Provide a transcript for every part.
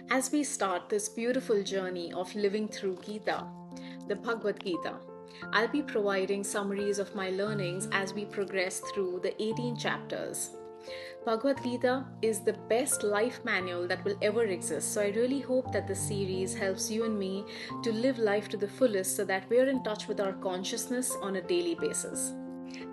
As we start this beautiful journey of living through Gita, the Bhagavad Gita, I'll be providing summaries of my learnings as we progress through the 18 chapters. Bhagavad Gita is the best life manual that will ever exist, so I really hope that this series helps you and me to live life to the fullest so that we're in touch with our consciousness on a daily basis.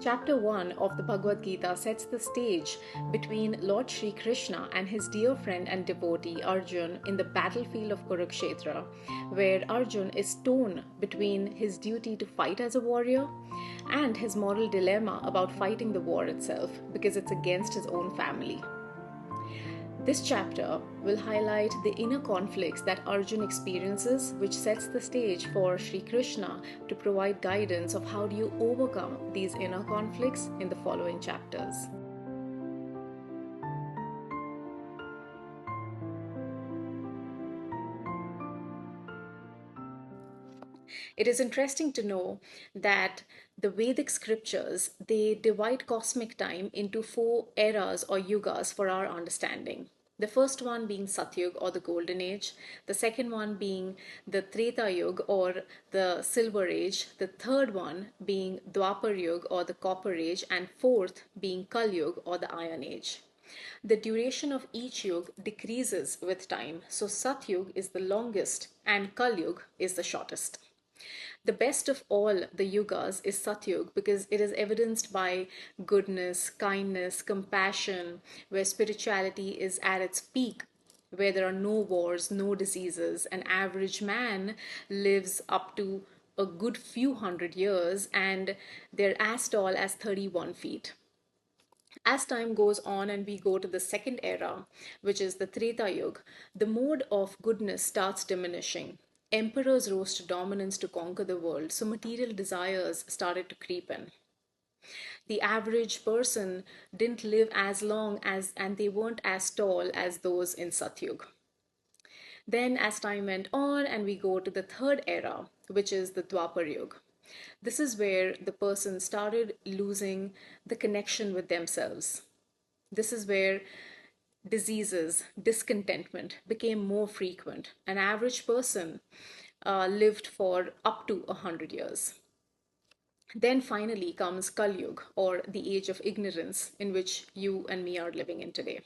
Chapter 1 of the Bhagavad Gita sets the stage between Lord Sri Krishna and his dear friend and devotee Arjun in the battlefield of Kurukshetra, where Arjun is torn between his duty to fight as a warrior and his moral dilemma about fighting the war itself because it's against his own family. This chapter will highlight the inner conflicts that Arjun experiences, which sets the stage for Sri Krishna to provide guidance of how do you overcome these inner conflicts in the following chapters. It is interesting to know that the Vedic scriptures, they divide cosmic time into 4 eras or yugas for our understanding. The first one being Satyug or the Golden Age, the second one being the Tretayug or the Silver Age, the third one being Dvaparyug or the Copper Age, and fourth being Kaliyug or the Iron Age. The duration of each yug decreases with time, so Satyug is the longest and Kaliyug is the shortest. The best of all the yugas is Satyug because it is evidenced by goodness, kindness, compassion, where spirituality is at its peak, where there are no wars, no diseases. An average man lives up to a good few hundred years and they're as tall as 31 feet. As time goes on and we go to the second era, which is the Tretayug, the mode of goodness starts diminishing. Emperors rose to dominance to conquer the world, so material desires started to creep in. The average person didn't live as long as, and they weren't as tall as those in Satyug. Then, as time went on, and we go to the third era, which is the Dvaparyug. This is where the person started losing the connection with themselves. This is where diseases, discontentment became more frequent. An average person lived for up to 100 years. Then finally comes Kaliyug, or the age of ignorance, in which you and me are living in today.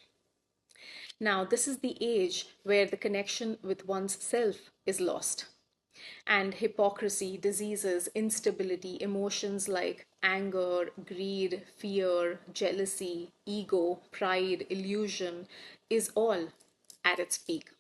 Now, this is the age where the connection with one's self is lost. And hypocrisy, diseases, instability, emotions like anger, greed, fear, jealousy, ego, pride, illusion is all at its peak.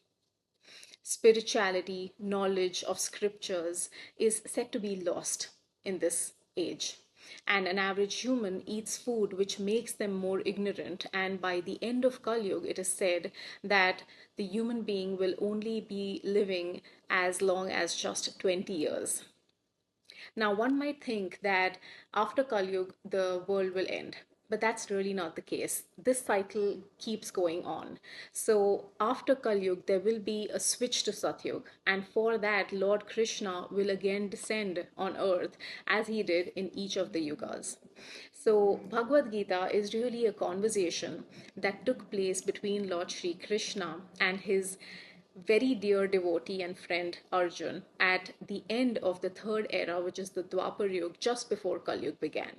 Spirituality, knowledge of scriptures is said to be lost in this age. And an average human eats food which makes them more ignorant. And by the end of Kaliyug, it is said that the human being will only be living as long as just 20 years. Now, one might think that after Kaliyug, the world will end. But that's really not the case. This cycle keeps going on. So after Kaliyug, there will be a switch to Satyug. And for that, Lord Krishna will again descend on earth as he did in each of the yugas. So Bhagavad Gita is really a conversation that took place between Lord Sri Krishna and his very dear devotee and friend Arjun at the end of the third era, which is the Dvaparyug, just before Kaliyug began.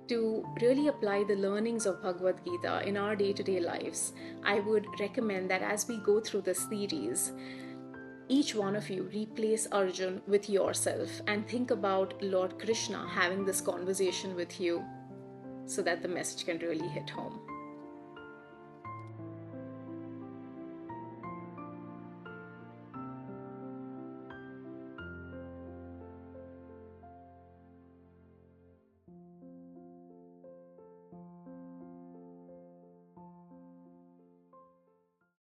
To really apply the learnings of Bhagavad Gita in our day-to-day lives, I would recommend that as we go through this series, each one of you replace Arjun with yourself and think about Lord Krishna having this conversation with you so that the message can really hit home.